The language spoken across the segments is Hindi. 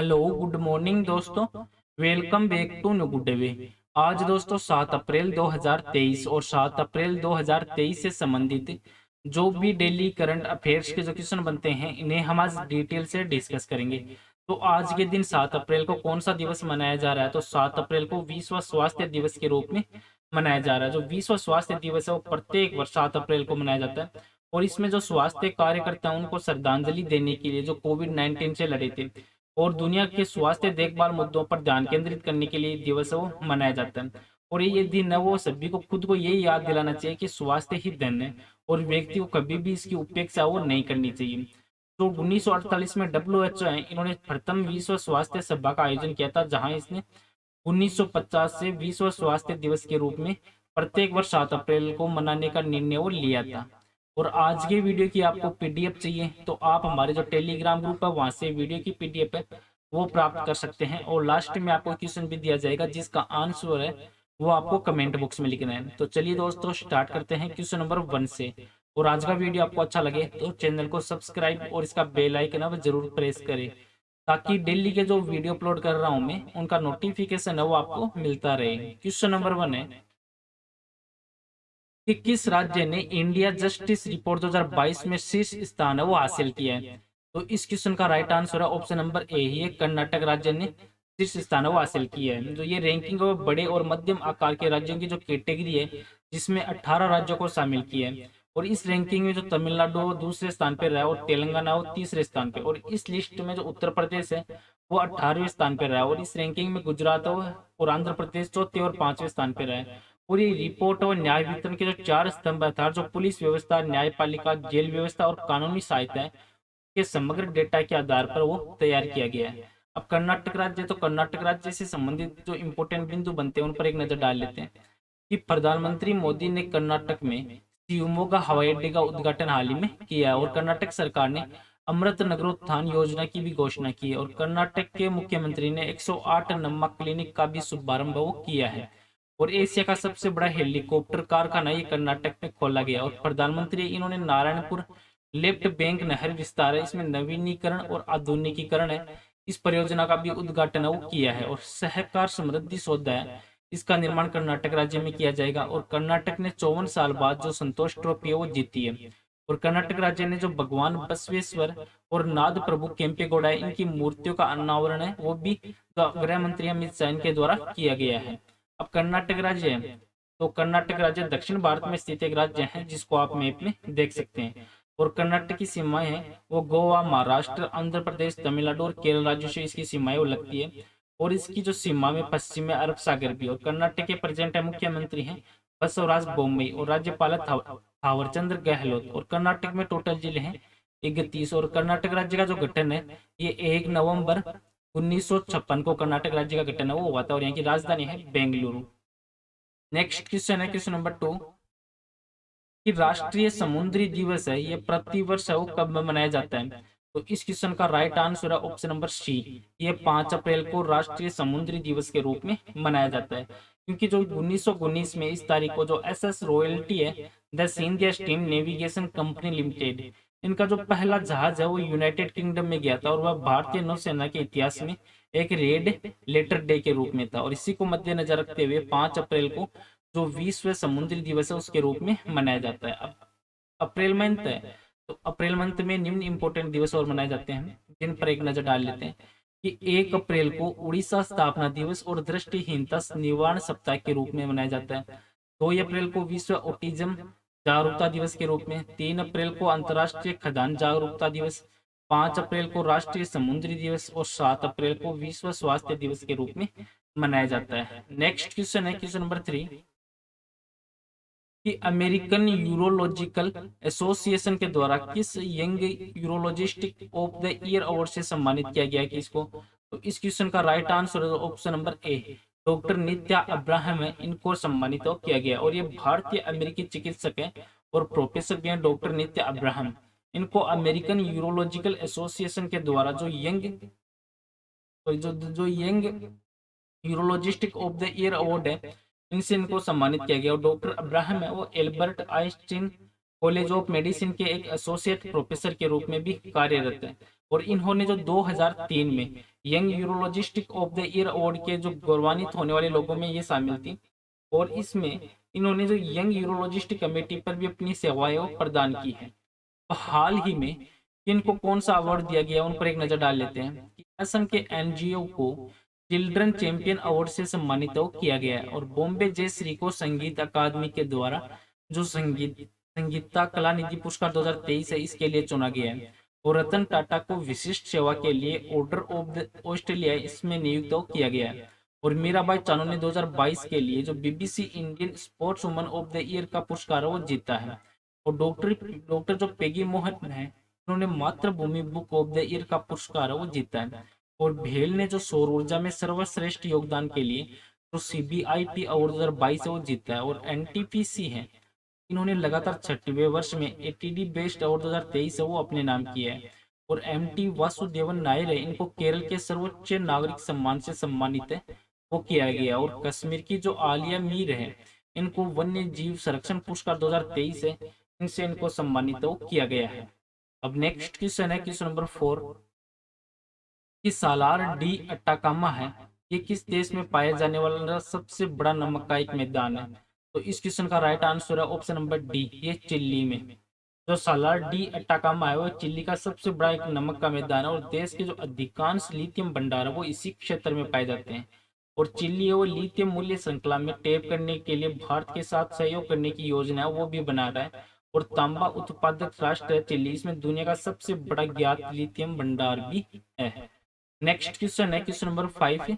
हेलो गुड मॉर्निंग दोस्तों। Welcome back to new good way. आज दोस्तों 7 अप्रैल 2023 और 7 अप्रैल 2023 से संबंधित जो भी डेली करंट अफेयर्स के जो क्वेश्चन बनते हैं इन्हें हम आज डिटेल से डिस्कस करेंगे। तो आज के दिन 7 अप्रैल को कौन सा दिवस मनाया जा रहा है? तो 7 अप्रैल को विश्व स्वास्थ्य दिवस के रूप में मनाया जा रहा है। जो विश्व स्वास्थ्य दिवस है वो प्रत्येक वर्ष 7 अप्रैल को मनाया जाता है और इसमें जो स्वास्थ्य कार्यकर्ता हैं उनको श्रद्धांजलि देने के लिए जो कोविड-19 से लड़े थे और दुनिया के स्वास्थ्य देखभाल मुद्दों पर ध्यान केंद्रित करने के लिए दिवस वो मनाया जाता है। और ये दिन है वो सभी को खुद को यही याद दिलाना चाहिए कि स्वास्थ्य ही धन है और व्यक्ति को कभी भी इसकी उपेक्षा वो नहीं करनी चाहिए। तो 1948 में WHO है इन्होंने प्रथम विश्व स्वास्थ्य सभा का आयोजन किया था, जहां इसने 1950 से विश्व स्वास्थ्य दिवस के रूप में प्रत्येक वर्ष 7 अप्रैल को मनाने का निर्णय वो लिया था। और आज के वीडियो की आपको पीडीएफ चाहिए तो आप हमारे जो टेलीग्राम ग्रुप है वहां से वीडियो की पीडीएफ है वो प्राप्त कर सकते हैं। और लास्ट में आपको क्वेश्चन भी दिया जाएगा जिसका आंसर है वो आपको कमेंट बॉक्स में लिखना है। तो चलिए दोस्तों स्टार्ट करते हैं क्वेश्चन नंबर 1 से। और आज का वीडियो आपको अच्छा लगे तो चैनल को सब्सक्राइब और इसका बेल आइकन है जरूर प्रेस करें ताकि डेली के जो वीडियो अपलोड कर रहा हूं मैं उनका नोटिफिकेशन है वो आपको मिलता रहे। क्वेश्चन नंबर 1 है कि किस राज्य ने इंडिया जस्टिस रिपोर्ट 2022 में शीर्ष स्थान है वो हासिल किया है? तो इस क्वेश्चन का राइट आंसर है ऑप्शन नंबर ए ही है, कर्नाटक राज्य ने शीर्ष स्थान है वो हासिल किया है। जो ये रैंकिंग है वो बड़े और मध्यम आकार के राज्यों की जो कैटेगरी है जिसमें 18 राज्यों को शामिल किया है। और इस रैंकिंग में जो तमिलनाडु दूसरे स्थान पर रहा है और तेलंगाना वो तीसरे स्थान पे। और इस लिस्ट में जो उत्तर प्रदेश है वो 18वें स्थान पर रहा है। और इस रैंकिंग में गुजरात और आंध्र प्रदेश चौथे और 5वें स्थान पर रहा है। पूरी रिपोर्ट और न्याय वितरण के जो 4 स्तंभ अर्थात जो पुलिस व्यवस्था, न्यायपालिका, जेल व्यवस्था और कानूनी सहायता है के समग्र डेटा के आधार पर वो तैयार किया गया है। अब कर्नाटक राज्य, तो कर्नाटक राज्य से संबंधित जो इंपॉर्टेंट बिंदु बनते हैं उन पर एक नजर डाल लेते हैं कि प्रधानमंत्री मोदी ने कर्नाटक में शिवमोगा हवाई अड्डे का उद्घाटन हाल ही में किया है। और कर्नाटक सरकार ने अमृत नगरोत्थान योजना की भी घोषणा की है। और कर्नाटक के मुख्यमंत्री ने 108 नमक क्लिनिक का भी शुभारंभ किया है। और एशिया का सबसे बड़ा हेलीकॉप्टर कारखाना ये कर्नाटक में खोला गया। और प्रधानमंत्री इन्होंने नारायणपुर लेफ्ट बैंक नहर विस्तार है इसमें नवीनीकरण और आधुनिकीकरण है इस परियोजना का भी उद्घाटन वो किया है। और सहकार समृद्धि सौदा है इसका निर्माण कर्नाटक राज्य में किया जाएगा। और कर्नाटक ने 54 साल बाद जो संतोष ट्रॉफी है वो जीती है। और कर्नाटक राज्य ने जो भगवान बसवेश्वर और नाद प्रभु केम्पेगौड़ा है इनकी मूर्तियों का अनावरण है वो भी गृह मंत्री अमित शाह के द्वारा किया गया है। अब कर्नाटक राज्य है तो कर्नाटक राज्य दक्षिण भारत में स्थित एक राज्य है जिसको आप मैप में देख सकते हैं। और कर्नाटक की सीमाएं हैं वो गोवा, महाराष्ट्र, आंध्र प्रदेश, तमिलनाडु और केरल राज्यों से इसकी सीमाएं वो लगती है। और इसकी जो सीमा में पश्चिम में अरब सागर भी। और कर्नाटक के प्रेजेंट है मुख्यमंत्री हैं बसवराज बोम्मई और राज्यपाल थावरचंद्र गहलोत। और कर्नाटक में टोटल जिले हैं 31। और कर्नाटक राज्य का जो गठन है ये 1 नवंबर 1956 को कर्नाटक राज्य का गठन है वो हुआ था। और यहाँ की राजधानी है बेंगलुरु। नेक्स्ट क्वेश्चन है क्वेश्चन नंबर 2 कि राष्ट्रीय समुद्री दिवस है ये प्रतिवर्ष है वो कब मनाया जाता है? तो इस क्वेश्चन का राइट आंसर है ऑप्शन नंबर सी, ये 5 अप्रैल को राष्ट्रीय समुद्री दिवस के रूप में मनाया जाता है। क्योंकि जो 1919 में इस तारीख को जो एसएस रॉयल्टी है the Scindia steam navigation company limited इनका जो पहला जहाज है वो यूनाइटेड किंगडम में गया था। और वह भारतीय नौसेना के इतिहास में एक रेड लेटर डे के रूप में था। और इसी को मद्देनजर रखते हुए 5 अप्रैल को जो विश्व समुद्री दिवस है उसके रूप में मनाया जाता है। अब अप्रैल मंथ है तो अप्रैल मंथ में निम्न इंपॉर्टेंट दिवस और मनाए जाते हैं जिन पर एक नजर डाल लेते हैं कि 1 अप्रैल को उड़ीसा स्थापना दिवस और दृष्टिहीनता निवारण सप्ताह के रूप में मनाया जाता है। 2 अप्रैल को विश्व ऑटिज्म जागरूकता दिवस के रूप में, 3 अप्रैल को अंतर्राष्ट्रीय खदान जागरूकता दिवस, 5 अप्रैल को राष्ट्रीय समुद्री दिवस और 7 अप्रैल को विश्व स्वास्थ्य दिवस के रूप में मनाया जाता है। नेक्स्ट क्वेश्चन है क्वेश्चन नंबर 3 कि अमेरिकन यूरोलॉजिकल एसोसिएशन के द्वारा किस young urologist of the year award से सम्मानित किया गया कि इसको? तो इस क्वेश्चन का राइट आंसर है option number A, doctor Nitya Abraham है इनको सम्मानित किया गया। और ये भारतीय अमेरिकी चिकित्सक है और प्रोफेसर भी हैं डॉक्टर नित्या अब्राहम। इनको अमेरिकन यूरोलॉजिकल एसोसिएशन के द्वारा जो young urologist of the year award है इनसे इनको सम्मानित किया गया। और डॉक्टर अब्राहम है वो Albert Einstein college of medicine के एक एसोसिएट प्रोफेसर के रूप में भी कार्यरत हैं। और इन्होंने जो 2003 में young urologist of the year award के जो गौरवान्वित होने वाले लोगों में ये शामिल थी। और इसमें इन्होंने जो यंग यूरोलॉजिस्ट कमेटी पर भी अपनी सेवाएं प्रदान की है। तो हाल ही में इनको कौन सा अवार्ड दिया गया उन पर एक नजर डाल लेते हैं कि असम के एनजीओ को चिल्ड्रन चैंपियन अवार्ड से सम्मानित किया गया है। और बॉम्बे जयश्री को संगीत अकादमी के द्वारा जो संगीता कला निधि पुरस्कार 2023 है इसके लिए चुना गया है। और रतन टाटा को विशिष्ट सेवा के लिए ऑर्डर ऑफ द ऑस्ट्रेलिया इसमें नियुक्त किया गया है। और मीराबाई चानू ने 2022 के लिए जो BBC Indian sports woman of the year का पुरस्कार है वो जीता है। और डॉक्टर जो पेगी मोहन है उन्होंने मातृभूमि बुक ऑफ द ईयर का पुरस्कार है वो जीता है। और भेल ने जो सौर ऊर्जा में सर्वश्रेष्ठ योगदान के लिए जो सीबीआईटी अवार्ड 2022 है वो जीता है। और एनटीपीसी है इन्होंने लगातार 6वें वर्ष में एटीडी बेस्ट अवार्ड 2023 है वो अपने नाम किया है। और एमटी वासुदेवन नायर है इनको केरल के सर्वोच्च नागरिक सम्मान से सम्मानित है वो किया गया। और कश्मीर की जो आलिया मीर है इनको वन्य जीव संरक्षण पुरस्कार 2023 है इनसे इनको सम्मानित वो किया गया है। अब नेक्स्ट क्वेश्चन है क्वेश्चन नंबर 4 कि सालार डी अटाकामा है ये किस देश में पाया जाने वाला सबसे बड़ा नमक का एक मैदान है। तो इस क्वेश्चन का राइट आंसर है ऑप्शन नंबर डी, ये चिल्ली में। जो सालार डी अटाकामा है वो चिल्ली का सबसे बड़ा एक नमक का मैदान है। और देश के जो अधिकांश लिथियम भंडार है वो इसी क्षेत्र में पाए जाते हैं। और चिल्ली है वो लिथियम मूल्य श्रृंखला में टैप करने के लिए भारत के साथ सहयोग करने की योजना है वो भी बना रहा है। और तांबा उत्पादक राष्ट्र है चिल्ली, इसमें दुनिया का सबसे बड़ा ज्ञात लिथियम भंडार भी है। नेक्स्ट क्वेश्चन है क्वेश्चन नंबर 5 है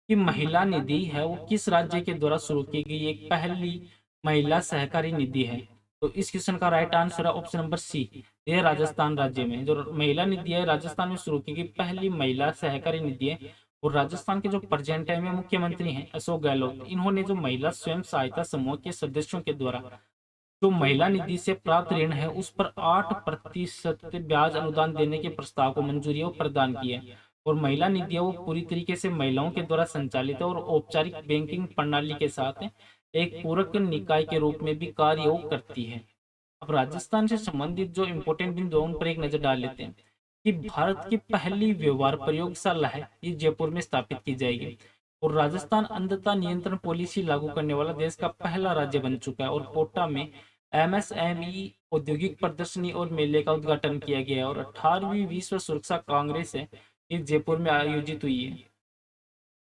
कि महिला निधि है वो किस राज्य के द्वारा शुरू की गई एक पहली महिला सहकारी निधि है। तो इस क्वेश्चन का राइट आंसर है ऑप्शन नंबर सी, ये राजस्थान राज्य में जो महिला निधि है राजस्थान में शुरू की गई पहली महिला सहकारी निधि है। और राजस्थान के जो प्रेजेंट टाइम में मुख्यमंत्री हैं अशोक गहलोत, इन्होंने जो महिला स्वयं सहायता समूह के सदस्यों के द्वारा जो महिला निधि से प्राप्त ऋण है उस पर 8% ब्याज अनुदान देने के प्रस्ताव को मंजूरी प्रदान की है। और महिला निधि वो पूरी तरीके से महिलाओं के द्वारा संचालित है और औपचारिक बैंकिंग प्रणाली के साथ एक पूरक निकाय के रूप में भी कार्य करती है। अब राजस्थान से संबंधित जो इम्पोर्टेंट बिंदु उन पर एक नजर डाल लेते हैं कि भारत की पहली व्यवहार प्रयोगशाला है ये जयपुर में स्थापित की जाएगी। और राजस्थान अंधता नियंत्रण पॉलिसी लागू करने वाला देश का पहला राज्य बन चुका है। और कोटा में एमएसएमई औद्योगिक प्रदर्शनी और मेले का उद्घाटन किया गया है। और 18वीं विश्व सुरक्षा कांग्रेस है ये जयपुर में आयोजित हुई है।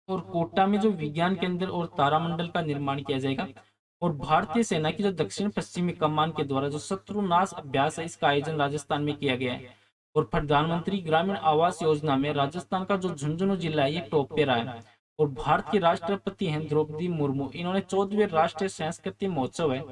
और कोटा में जो विज्ञान केंद्र और तारामंडल का निर्माण किया जाएगा। और भारतीय सेना की जो दक्षिण पश्चिमी कमान के द्वारा जो शत्रुनाश अभ्यास है इसका आयोजन राजस्थान में किया गया है। और प्रधानमंत्री ग्रामीण आवास योजना में राजस्थान का जो झुंझुनू जिला है ये टॉप पे रहा है। और भारत की राष्ट्रपति हैं द्रौपदी मुर्मू, इन्होंने 14वें राष्ट्रीय सांस्कृतिक महोत्सव है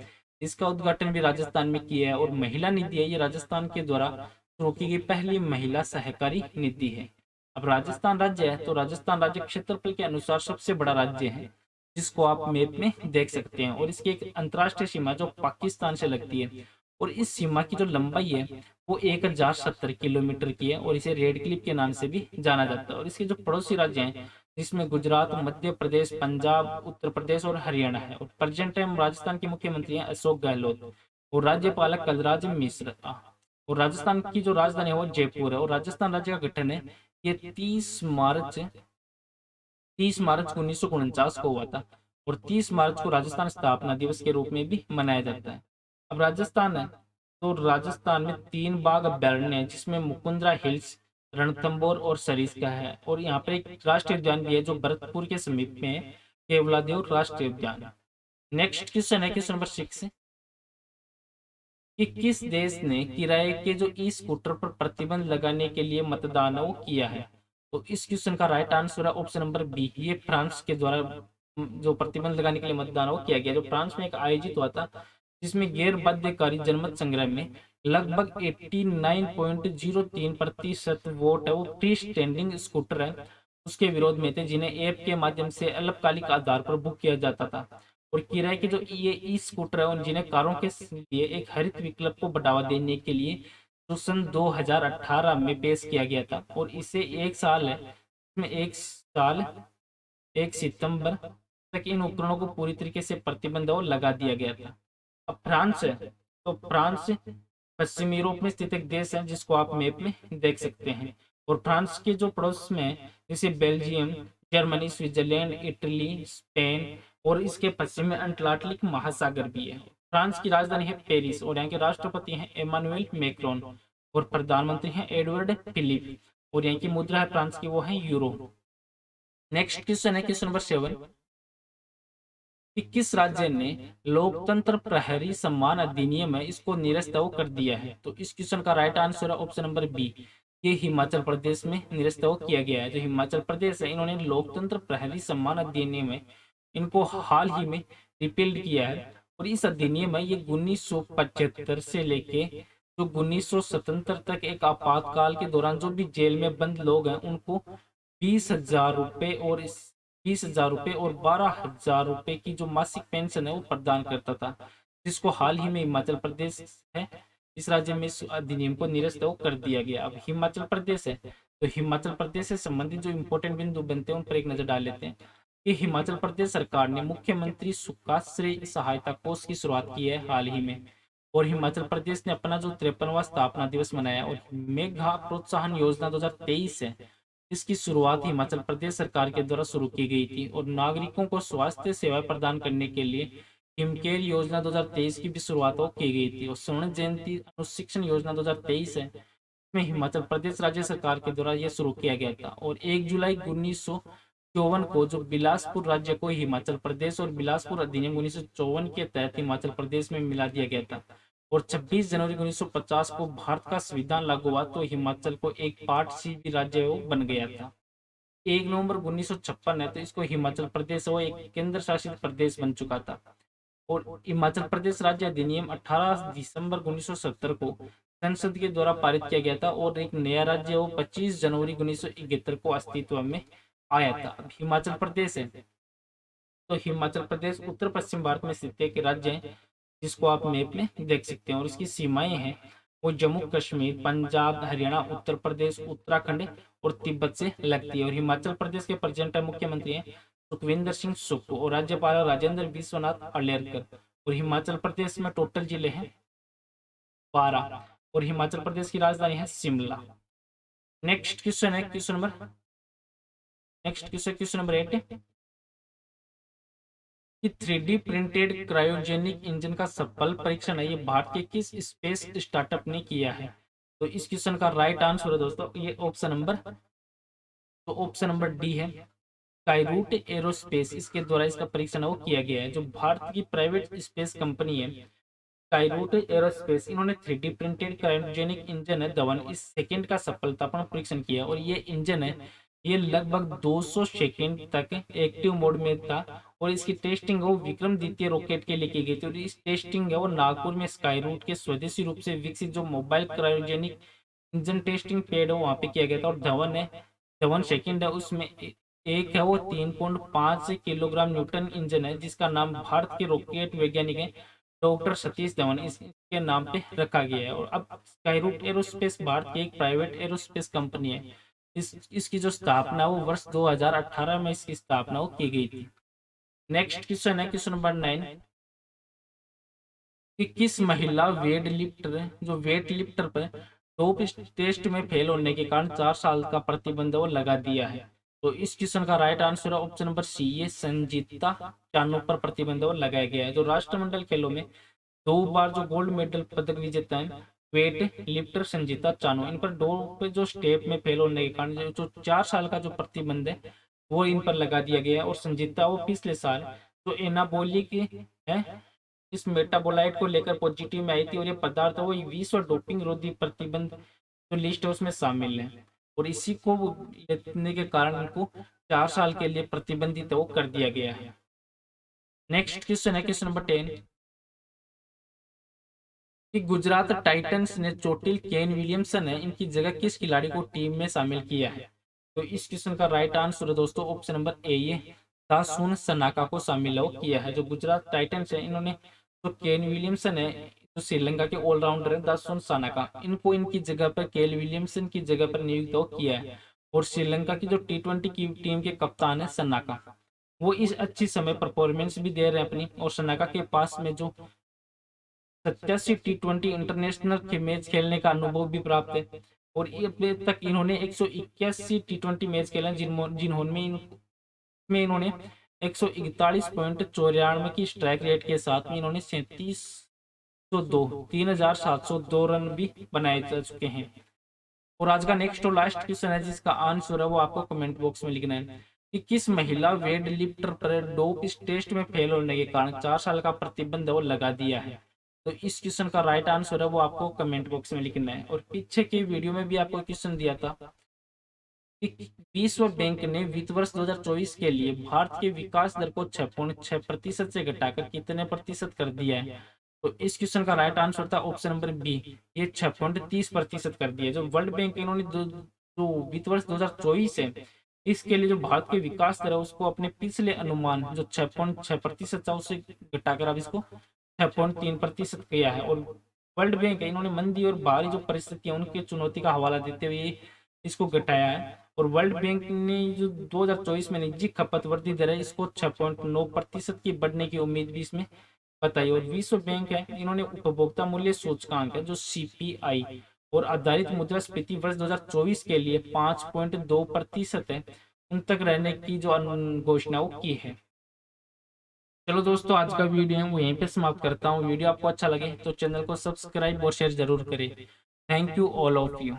इसका उद्घाटन भी राजस्थान में किया है। और महिला निधि है ये राजस्थान के द्वारा शुरू की गई पहली महिला सहकारी निधि है। अब राजस्थान राज्य है तो राजस्थान राज्य क्षेत्रफल के अनुसार सबसे बड़ा राज्य है जिसको आप मैप में देख सकते हैं। और इसकी एक अंतर्राष्ट्रीय सीमा जो पाकिस्तान से लगती है और इस सीमा की जो लंबाई है वो 1070 किलोमीटर की है। और इसे रेड क्लिप के नाम से भी जाना जाता है। और इसके जो पड़ोसी राज्य हैं जिसमें गुजरात, मध्य प्रदेश, पंजाब, उत्तर प्रदेश और हरियाणा है। और प्रेजेंट टाइम राजस्थान के मुख्यमंत्री हैं अशोक गहलोत और राज्यपाल कलराज मिश्र। और राजस्थान की जो राजधानी है वो जयपुर है। और राजस्थान राज्य का गठन है ये 30 मार्च 1949 को हुआ था। और 30 मार्च को राजस्थान स्थापना दिवस के रूप में भी मनाया जाता है। अब राजस्थान है तो राजस्थान में 3 बाघ अभ्यारण्य है जिसमें मुकुंदरा हिल्स, रणथंबोर और सरिस्का है। और यहाँ पर एक राष्ट्रीय उद्यान भी है जो भरतपुर के समीप में है, केवलादेव राष्ट्रीय उद्यान। नेक्स्ट क्वेश्चन है क्वेश्चन नंबर 6 कि किस देश ने किराए के जो ई स्कूटर पर प्रतिबंध लगाने के लिए मतदान किया है। तो इस क्वेश्चन का राइट आंसर है ऑप्शन नंबर बी, ये फ्रांस के द्वारा जो प्रतिबंध लगाने के लिए मतदान किया गया जो फ्रांस में एक आयोजित हुआ था जिसमें गैर बाध्यकारी जनमत संग्रह में लगभग 89.03% वोट है वो फ्री स्टैंडिंग स्कूटर है उसके विरोध में थे जिन्हें ऐप के माध्यम से अल्पकालिक आधार पर बुक किया जाता था। और किराए के जो ये ई स्कूटर है जिन्हें कारों के लिए एक हरित विकल्प को बढ़ावा देने के लिए जो सन 2018 में पेश किया गया था। और इसे 1 साल है इसमें 1 सितंबर तक इन उपकरणों को पूरी तरीके से प्रतिबंध लगा दिया गया था। अब फ्रांस है, तो फ्रांस पश्चिमी यूरोप में स्थित एक देश है जिसको आप मैप में देख सकते हैं। और फ्रांस के जो पड़ोस में है, जैसे Belgium, Germany, Switzerland, Italy, Spain, और इसके पश्चिम में अटलांटिक महासागर भी है। फ्रांस की राजधानी है पेरिस, और यहाँ के राष्ट्रपति हैं एमानुएल मैक्रोन, और प्रधानमंत्री हैं एडवर्ड फिलिप, और यहाँ की मुद्रा है फ्रांस की, वो है यूरो। नेक्स्ट क्वेश्चन है क्वेश्चन नंबर 7, कि किस राज्य ने लोकतंत्र प्रहरी सम्मान अधिनियम है इसको निरस्त कर दिया है? तो इस क्वेश्चन का राइट आंसर है ऑप्शन नंबर बी, ये हिमाचल प्रदेश में निरस्त किया गया है। जो हिमाचल प्रदेश है, इन्होंने लोकतंत्र प्रहरी सम्मान अधिनियम है इनको हाल ही में रिपील्ड किया है। और इस अधिनियम में ये 1975 से लेके जो 1977 तक एक आपातकाल के दौरान जो भी जेल में बंद लोग हैं उनको 20,000 रुपए और 20,000 रुपए और 12,000 रुपए की जो मासिक पेंशन है वो प्रदान करता था, जिसको हाल ही में हिमाचल प्रदेश है, इस राज्य में इस अधिनियम को निरस्त कर दिया गया। अब हिमाचल प्रदेश है, तो हिमाचल प्रदेश से संबंधित जो इम्पोर्टेंट बिंदु बनते हैं उन पर एक नजर डाल लेते हैं। कि हिमाचल प्रदेश सरकार ने मुख्यमंत्री सुखाश्रय सहायता कोष की शुरुआत की है हाल ही में। और हिमाचल प्रदेश ने अपना जो 53वां स्थापना दिवस मनाया। और मेघा प्रोत्साहन योजना 2023 है, इसकी शुरुआत हिमाचल प्रदेश सरकार के द्वारा शुरू की गई थी। और नागरिकों को स्वास्थ्य सेवाएं प्रदान करने के लिए हिमकेयर योजना 2023 की भी शुरुआत की गई थी। और स्वर्ण जयंती अनुशिक्षण योजना 2023 है, में हिमाचल प्रदेश राज्य सरकार के द्वारा यह शुरू किया गया था। और 1 जुलाई 1954 को जो बिलासपुर राज्य को हिमाचल प्रदेश और बिलासपुर अधिनियम 1954 के तहत हिमाचल प्रदेश में मिला दिया गया था। और 26 जनवरी 1950 को भारत का संविधान लागू हुआ तो हिमाचल को एक पार्ट सी भी राज्य बन गया था। 1 नवंबर 1956 है, तो इसको हिमाचल प्रदेश वो एक केंद्र शासित प्रदेश बन चुका था। और हिमाचल प्रदेश राज्य अधिनियम 18 दिसंबर 1970 को संसद के द्वारा पारित किया गया था। और एक नया राज्य वो 25 जनवरी 1971 को अस्तित्व में आया था। अब हिमाचल प्रदेश है, तो हिमाचल प्रदेश उत्तर पश्चिम भारत में स्थित एक राज्य है जिसको आप मैप में देख सकते हैं। और इसकी सीमाएं हैं वो जम्मू कश्मीर, पंजाब, हरियाणा, उत्तर प्रदेश, उत्तराखंड और तिब्बत से लगती है। और हिमाचल प्रदेश के प्रेजेंट मुख्यमंत्री हैं सुखविंदर सिंह सुक्खू, और राज्यपाल राजेंद्र विश्वनाथ अर्लेकर। और हिमाचल प्रदेश में टोटल जिले हैं 12। और हिमाचल प्रदेश की राजधानी है शिमला। नेक्स्ट क्वेश्चन है क्वेश्चन नंबर क्वेश्चन नंबर 8, कि 3D प्रिंटेड क्रायोजेनिक इंजन का सफल परीक्षण है ये भारत के किस स्पेस स्टार्टअप ने किया है? तो इस क्वेश्चन का राइट आंसर है दोस्तों ये ऑप्शन नंबर डी है, स्काईरूट एरोस्पेस। इसके द्वारा इसका परीक्षण वो किया गया है। जो भारत की प्राइवेट स्पेस कंपनी है स्काईरूट एरोस्पेस, इन्होंने 3D प्रिंटेड क्रायोजेनिक इंजन है धवन इस सेकंड का सफलतापूर्ण परीक्षण किया। और ये इंजन है ये लगभग 200 सेकंड तक एक्टिव मोड में था। और इसकी टेस्टिंग वो विक्रम द्वितीय रॉकेट के लिए की गई थी। और इस टेस्टिंग है वो नागपुर में स्काईरूट के स्वदेशी रूप से विकसित जो mobile cryogenic engine testing pad है वहाँ पे किया गया था। और धवन सेकंड है उसमें एक है वो 3.5 किलोग्राम न्यूटन इंजन है जिसका नाम भारत के रॉकेट वैज्ञानिक है डॉक्टर सतीश धवन इसके नाम पे रखा गया है। और अब स्काईरूट एरोस्पेस भारत की एक प्राइवेट एरोस्पेस कंपनी है। इसकी जो स्थापना वो वर्ष 2018 में इसकी स्थापना वो की गई थी। नेक्स्ट क्वेश्चन है क्वेश्चन नंबर 9, कि किस महिला वेट लिफ्टर पर टॉप टेस्ट में फेल होने के कारण 4 साल का प्रतिबंध वो लगा दिया है? तो इस क्वेश्चन का राइट आंसर है ऑप्शन नंबर सी, ये संजीता चानू पर प्रतिबंध वो लगाया गया है। जो राष्ट्रमंडल खेलों में 2 बार जो गोल्ड मेडल पदक विजेता है वेट लिफ्टर संजीता चानू, इन पर दो पे जो स्टेप में फेल होने के कारण जो 4 साल का जो प्रतिबंध है वो इन पर लगा दिया गया है। और संजीता वो पिछले साल जो एनाबोलिक है इस मेटाबोलाइट को लेकर पॉजिटिव में आई थी। और ये पदार्थ वो विश्व डोपिंग रोधी प्रतिबंध जो लिस्ट है उसमें शामिल है। और इसी को लेने के कारण इनको 4 साल के लिए प्रतिबंधित वो कर दिया गया है। नेक्स्ट क्वेश्चन है क्वेश्चन नंबर 10, कि गुजरात टाइटंस ने चोटिल केन विलियमसन है इनकी जगह किस खिलाड़ी को टीम में शामिल किया है? तो इस क्वेश्चन का राइट आंसर है दोस्तों ऑप्शन नंबर ए, ये दासुन सनाका को शामिल किया है। जो गुजरात टाइटंस है इन्होंने तो केन विलियमसन है जो श्रीलंका के ऑलराउंडर है दासुन सनाका, इनको इनकी जगह पर केल विलियमसन की जगह पर नियुक्त किया है। और श्रीलंका की जो T20 की टीम के कप्तान है सनाका, वो इस अच्छी समय परफॉर्मेंस भी दे रहे हैं अपनी। और सनाका के पास में जो 87 T20 इंटरनेशनल के मैच खेलने का अनुभव भी प्राप्त है। और ये अब तक इन्होंने 181 T20 मैच खेले हैं, जिनमें इन्होंने 141.94 की स्ट्राइक रेट के साथ में इन्होंने 3702 रन भी बनाए जा चुके हैं। और आज का नेक्स्ट और लास्ट क्वेश्चन है जिसका आंसर है वो आपको कमेंट बॉक्स में लिखना है कि किस महिला वेट लिफ्टर पर डोप इस टेस्ट में फेल होने के कारण 4 साल का प्रतिबंध वो लगा दिया है। तो इस क्वेश्चन का राइट आंसर है वो आपको कमेंट बॉक्स में लिखना है। और पीछे के वीडियो में भी आपको क्वेश्चन दिया था कि विश्व बैंक ने वित्त वर्ष 2024 के लिए भारत के विकास दर को 6.6% से घटाकर कितने प्रतिशत कर दिया है। तो इस क्वेश्चन का राइट आंसर था ऑप्शन नंबर बी, ये 6.30% कर दिया। जो वर्ल्ड बैंक इन्होंने जो वित्त वर्ष 2024 है इसके लिए जो भारत के विकास दर है उसको अपने पिछले अनुमान जो 6.6% था उससे घटाकर अब इसको 6.3% किया है। और वर्ल्ड बैंक इन्होंने मंदी और बाहरी जो परिस्थितियां उनकी चुनौती का हवाला देते हुए इसको घटाया है। और वर्ल्ड बैंक ने जो 2024 में निजी खपत वृद्धि दर है इसको 6.9% की बढ़ने की उम्मीद भी इसमें बताई। और विश्व बैंक है इन्होंने उपभोक्ता मूल्य सूचकांक है जो CPI और आधारित मुद्रास्फीति वर्ष 2024 के लिए 5.2% है उन तक रहने की जो घोषणा वो की है। चलो दोस्तों, आज का वीडियो है वो यहीं पे समाप्त करता हूँ। वीडियो आपको अच्छा लगे तो चैनल को सब्सक्राइब और शेयर जरूर करें। Thank you all of you.